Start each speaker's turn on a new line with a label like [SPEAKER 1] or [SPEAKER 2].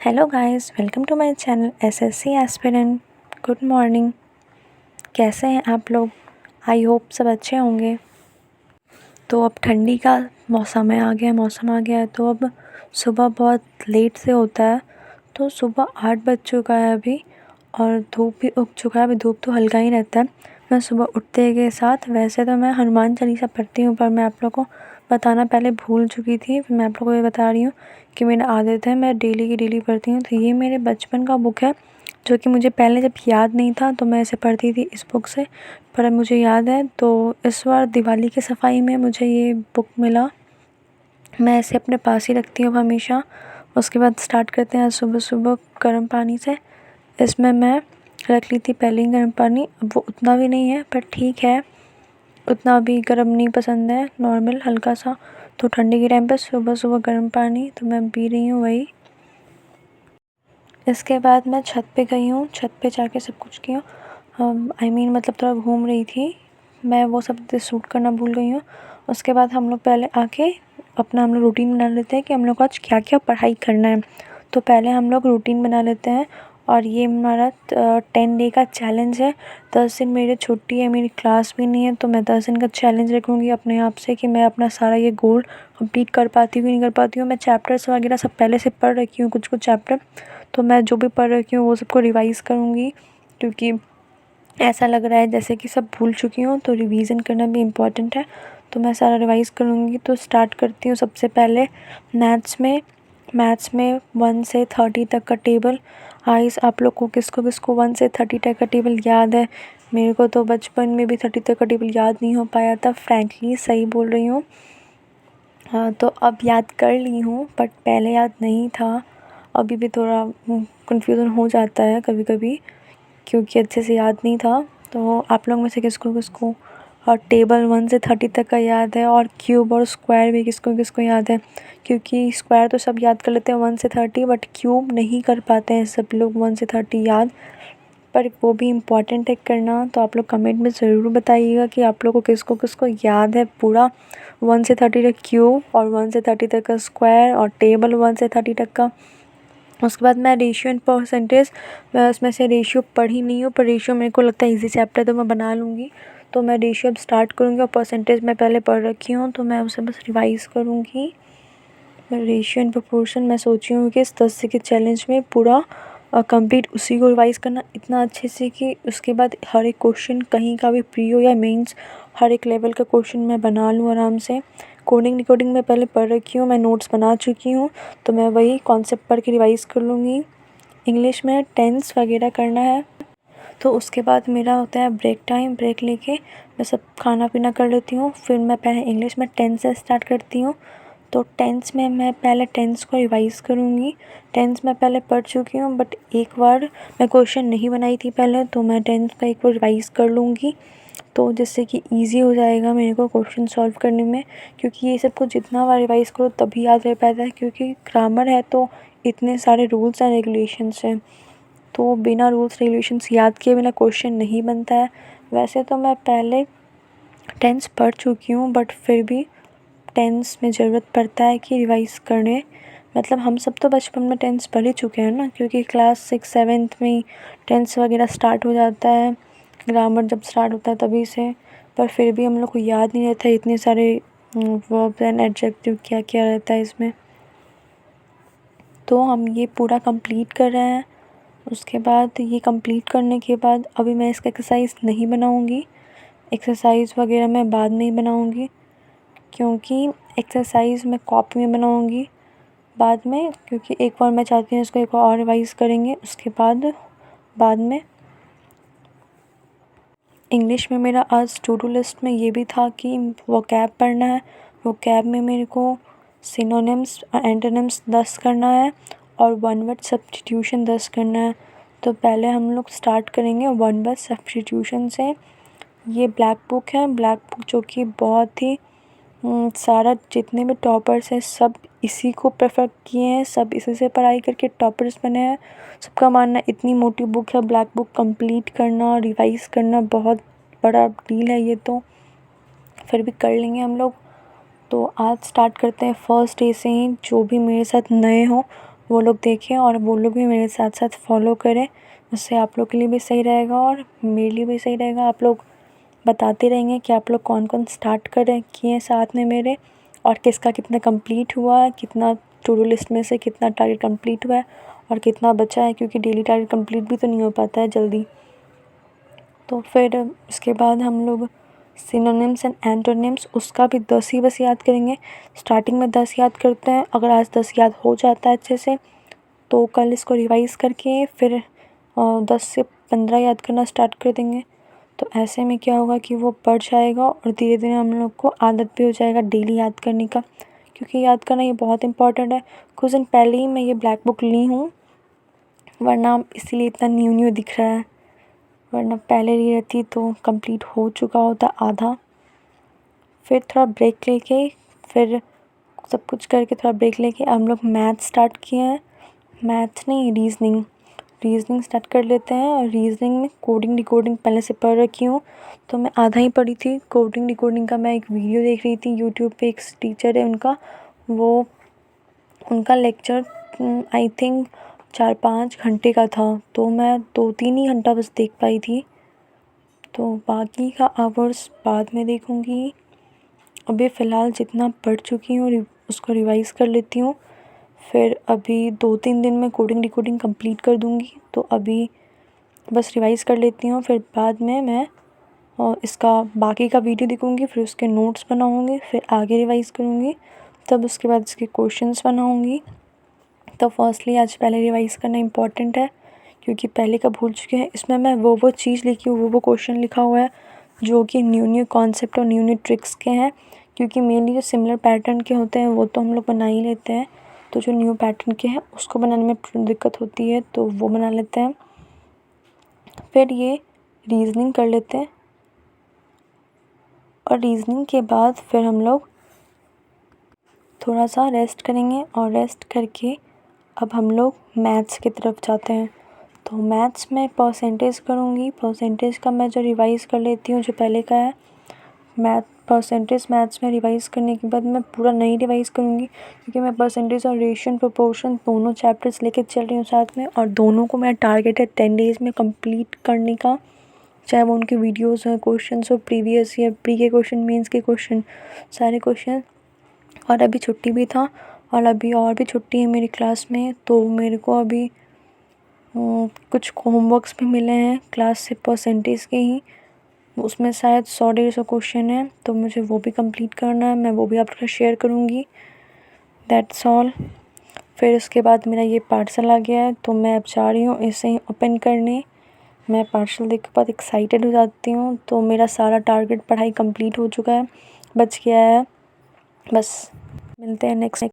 [SPEAKER 1] Hello guys, welcome to my channel SSC aspirant. Good morning. कैसे हैं आप लोग? आई होप सब अच्छे होंगे। तो अब ठंडी का मौसम आ गया है तो अब सुबह बहुत लेट से होता है। तो सुबह 8 बज चुका है अभी और धूप भी उग चुका है। अभी धूप तो हल्का ही रहता है। मैं सुबह उठते के साथ वैसे तो मैं हनुमान चालीसा पढ़ती हूँ, पर मैं आप लोगों को बताना पहले भूल चुकी थी। फिर मैं आप लोगों को ये बता रही हूँ कि मेरी आदत है, मैं डेली की डेली पढ़ती हूँ। तो ये मेरे बचपन का बुक है, जो कि मुझे पहले जब याद नहीं था तो मैं ऐसे पढ़ती थी इस बुक से, पर अब मुझे याद है। तो इस बार दिवाली की सफाई में मुझे ये बुक मिला। मैं इसे अपने पास ही रखती हूँ हमेशा। उसके बाद स्टार्ट करते हैं सुबह सुबह गर्म पानी से। इसमें मैं रख ली थी पहले ही गर्म पानी। अब वो उतना भी नहीं है पर ठीक है, उतना भी गर्म नहीं पसंद है, नॉर्मल हल्का सा। तो ठंडी के टाइम पे सुबह सुबह गर्म पानी तो मैं पी रही हूँ वही। इसके बाद मैं छत पे गई हूँ, छत पे जाके सब कुछ किया। मतलब थोड़ा घूम रही थी मैं, वो सब शूट करना भूल गई हूँ। उसके बाद हम लोग पहले आके हम लोग रूटीन बना लेते हैं कि हम लोग को आज क्या क्या पढ़ाई करना है। तो पहले हम लोग रूटीन बना लेते हैं और ये हमारा 10 डे का चैलेंज है। 10 दिन मेरी छुट्टी है, मेरी क्लास भी नहीं है, तो मैं 10 दिन का चैलेंज रखूँगी अपने आप से कि मैं अपना सारा ये गोल कंप्लीट कर पाती हूँ कि नहीं कर पाती हूँ। मैं चैप्टर्स वगैरह सब पहले से पढ़ रखी हूँ, कुछ कुछ चैप्टर। तो मैं जो भी पढ़ रखी हूँ वो सबको रिवाइज़ करूँगी, क्योंकि ऐसा लग रहा है जैसे कि सब भूल चुकी हूँ। तो रिवीजन करना भी इम्पॉर्टेंट है, तो मैं सारा रिवाइज़ करूँगी। तो स्टार्ट करती हूँ सबसे पहले मैथ्स में 1 से 30 तक का टेबल। आइस आप लोग को किसको किसको 1 से 30 तक का टेबल याद है? मेरे को तो बचपन में भी 30 तक का टेबल याद नहीं हो पाया था, फ्रैंकली सही बोल रही हूँ। हाँ, तो अब याद कर ली हूँ, बट पहले याद नहीं था। अभी भी थोड़ा कन्फ्यूज़न हो जाता है कभी कभी, क्योंकि अच्छे से याद नहीं था। तो आप लोग में से किसको किसको और टेबल 1 से 30 तक का याद है, और क्यूब और स्क्वायर भी किसको किसको याद है? क्योंकि स्क्वायर तो सब याद कर लेते हैं 1 से 30, बट क्यूब नहीं कर पाते हैं सब लोग 1 से 30 याद। पर वो भी इम्पॉर्टेंट है करना। तो आप लोग कमेंट में ज़रूर बताइएगा कि आप लोग को किसको किसको याद है पूरा 1 से 30 तक क्यूब, और 1 से 30 तक का स्क्वायर, और टेबल 1 से 30 तक का। उसके बाद मैं रेशियो एंड परसेंटेज, मैं उसमें से रेशियो पढ़ी नहीं हूँ, पर रेशियो मेरे को लगता है ईजी चैप्टर तो मैं बना लूँगी। तो मैं रेशियो अब स्टार्ट करूँगी, और परसेंटेज मैं पहले पढ़ रखी हूँ तो मैं उसे बस रिवाइज़ करूँगी। मैं रेशियो एंड प्रोपोर्शन मैं सोची हूँ कि इस 10 के चैलेंज में पूरा कंप्लीट उसी को रिवाइज़ करना इतना अच्छे से कि उसके बाद हर एक क्वेश्चन कहीं का भी प्री हो या मेंस, हर एक लेवल का क्वेश्चन मैं बना लूँ आराम से। कोडिंग डिकोडिंग मैं पहले पढ़ रखी हूँ, मैं नोट्स बना चुकी हूँ, तो मैं वही कॉन्सेप्ट पढ़ के रिवाइज़ कर लूँगी। इंग्लिश में टेंस वगैरह करना है। तो उसके बाद मेरा होता है ब्रेक टाइम। ब्रेक लेके मैं सब खाना पीना कर लेती हूँ, फिर मैं पहले इंग्लिश में टेंस से स्टार्ट करती हूँ। तो टेंस में मैं पहले टेंस को रिवाइज़ करूँगी। टेंस मैं पहले पढ़ चुकी हूँ, बट एक बार मैं क्वेश्चन नहीं बनाई थी पहले, तो मैं टेंस का एक बार रिवाइज़ कर लूँगी, तो जिससे कि ईज़ी हो जाएगा मेरे को क्वेश्चन सॉल्व करने में। क्योंकि ये सब को जितना बार रिवाइज़ करो तभी याद रह पाता है, क्योंकि ग्रामर है तो इतने सारे रूल्स एंड रेगुलेशंस हैं, तो बिना रूल्स रेगुलेशंस याद किए बिना क्वेश्चन नहीं बनता है। वैसे तो मैं पहले टेंस पढ़ चुकी हूँ, बट फिर भी टेंस में ज़रूरत पड़ता है कि रिवाइज़ करें। मतलब हम सब तो बचपन में टेंस पढ़ ही चुके हैं ना, क्योंकि क्लास 6-7 में ही टेंस वगैरह स्टार्ट हो जाता है, ग्रामर जब स्टार्ट होता है तभी से। पर फिर भी हम लोग को याद नहीं रहता इतने सारे वर्ब एंड एडजेक्टिव क्या क्या रहता है इसमें। तो हम ये पूरा कंप्लीट कर रहे हैं। उसके बाद ये कंप्लीट करने के बाद अभी मैं इसका एक्सरसाइज नहीं बनाऊँगी, एक्सरसाइज वगैरह मैं बाद में ही बनाऊँगी, क्योंकि एक्सरसाइज मैं कॉपी में बनाऊँगी बाद में, क्योंकि एक बार मैं चाहती हूँ इसको एक बार और रिवाइज़ करेंगे। उसके बाद में इंग्लिश में मेरा आज टू डू लिस्ट में ये भी था कि वोकैब पढ़ना है। वोकैब में मेरे को सिनोनिम्स और एंटोनिम्स 10 करना है, और वन वर्ड सब्स्टिट्यूशन 10 करना है। तो पहले हम लोग स्टार्ट करेंगे वन वर्ड सब्स्टिट्यूशन से। ये ब्लैक बुक है, ब्लैक बुक जो कि बहुत ही सारा जितने भी टॉपर्स हैं सब इसी को प्रेफर किए हैं, सब इसी से पढ़ाई करके टॉपर्स बने हैं। सबका मानना इतनी मोटी बुक है, ब्लैक बुक कंप्लीट करना रिवाइज़ करना बहुत बड़ा डील है ये, तो फिर भी कर लेंगे हम लोग। तो आज स्टार्ट करते हैं फर्स्ट डे से ही। जो भी मेरे साथ नए हो वो लोग देखें और वो लोग भी मेरे साथ साथ फॉलो करें। उससे आप लोग के लिए भी सही रहेगा और मेरे लिए भी सही रहेगा। आप लोग बताते रहेंगे कि आप लोग कौन कौन स्टार्ट किए साथ में मेरे, और किसका कितना कंप्लीट हुआ है, कितना टू डू लिस्ट में से कितना टारगेट कंप्लीट हुआ है और कितना बचा है, क्योंकि डेली टारगेट कंप्लीट भी तो नहीं हो पाता है जल्दी। तो फिर उसके बाद हम लोग सिनोनिम्स एंड एंटोनिम्स, उसका भी 10 ही बस याद करेंगे। स्टार्टिंग में 10 याद करते हैं। अगर आज 10 याद हो जाता है अच्छे से तो कल इसको रिवाइज़ करके फिर 10 से 15 याद करना स्टार्ट कर देंगे। तो ऐसे में क्या होगा कि वो बढ़ जाएगा और धीरे धीरे हम लोग को आदत भी हो जाएगा डेली याद करने का, क्योंकि याद करना ये बहुत इंपॉर्टेंट है। कुछ दिन पहले ही मैं ये ब्लैक बुक ली हूँ, वरना इसीलिए इतना न्यू न्यू दिख रहा है, वरना पहले ली रहती तो कंप्लीट हो चुका होता आधा। फिर थोड़ा ब्रेक लेके, फिर सब कुछ करके थोड़ा ब्रेक लेके हम लोग मैथ स्टार्ट किए हैं। मैथ नहीं, रीजनिंग स्टार्ट कर लेते हैं। और रीजनिंग में कोडिंग डिकोडिंग पहले से पढ़ रखी हूँ, तो मैं आधा ही पढ़ी थी। कोडिंग डिकोडिंग का मैं एक वीडियो देख रही थी यूट्यूब पे, एक टीचर है उनका लेक्चर आई थिंक 4-5 घंटे का था, तो मैं 2-3 ही घंटा बस देख पाई थी। तो बाकी का आवर्स बाद में देखूँगी। अभी फ़िलहाल जितना पढ़ चुकी हूँ उसको रिवाइज़ कर लेती हूँ। फिर अभी 2-3 दिन में कोडिंग डिकोडिंग कंप्लीट कर दूँगी, तो अभी बस रिवाइज़ कर लेती हूँ। फिर बाद में मैं इसका बाकी का वीडियो देखूँगी, फिर उसके नोट्स बनाऊँगी, फिर आगे रिवाइज़ करूँगी, तब उसके बाद इसके क्वेश्चंस बनाऊँगी। तो फर्स्टली आज पहले रिवाइज़ करना इम्पॉर्टेंट है, क्योंकि पहले का भूल चुके हैं। इसमें मैं वो चीज़ लिखी हूँ, वो क्वेश्चन लिखा हुआ है जो कि न्यू कॉन्सेप्ट और न्यू ट्रिक्स के हैं, क्योंकि मेनली जो सिमिलर पैटर्न के होते हैं वो तो हम लोग बना ही लेते हैं। तो जो न्यू पैटर्न के हैं उसको बनाने में दिक्कत होती है, तो वो बना लेते हैं। फिर ये रीजनिंग कर लेते हैं, और रीजनिंग के बाद फिर हम लोग थोड़ा सा रेस्ट करेंगे, और रेस्ट करके अब हम लोग मैथ्स की तरफ जाते हैं। तो मैथ्स में परसेंटेज करूँगी। परसेंटेज का मैं जो रिवाइज़ कर लेती हूँ, जो पहले का है परसेंटेज मैथ्स में रिवाइज़ करने के बाद मैं पूरा नहीं रिवाइज़ करूँगी, क्योंकि मैं परसेंटेज और रेशियो प्रोपोर्शन दोनों चैप्टर्स लेके चल रही हूँ साथ में, और दोनों को मेरा टारगेट है 10 डेज़ में कंप्लीट करने का। चाहे वो उनके वीडियोस हो, क्वेश्चंस हो, प्रीवियस ईयर प्री के क्वेश्चन, मेंस के क्वेश्चन, सारे क्वेश्चन। और अभी छुट्टी भी था, और अभी और भी छुट्टी है मेरी क्लास में, तो मेरे को अभी कुछ होमवर्क्स भी मिले हैं क्लास से परसेंटेज के ही। उसमें शायद 100-150 क्वेश्चन है, तो मुझे वो भी कंप्लीट करना है। मैं वो भी आपके साथ शेयर करूँगी। That's all. फिर उसके बाद मेरा ये पार्सल आ गया है, तो मैं अब जा रही हूँ इसे ही ओपन करने। मैं पार्सल देख के बहुत एक्साइटेड हो जाती हूँ। तो मेरा सारा टारगेट पढ़ाई कंप्लीट हो चुका है, बच गया है बस। मिलते हैं नेक्स्ट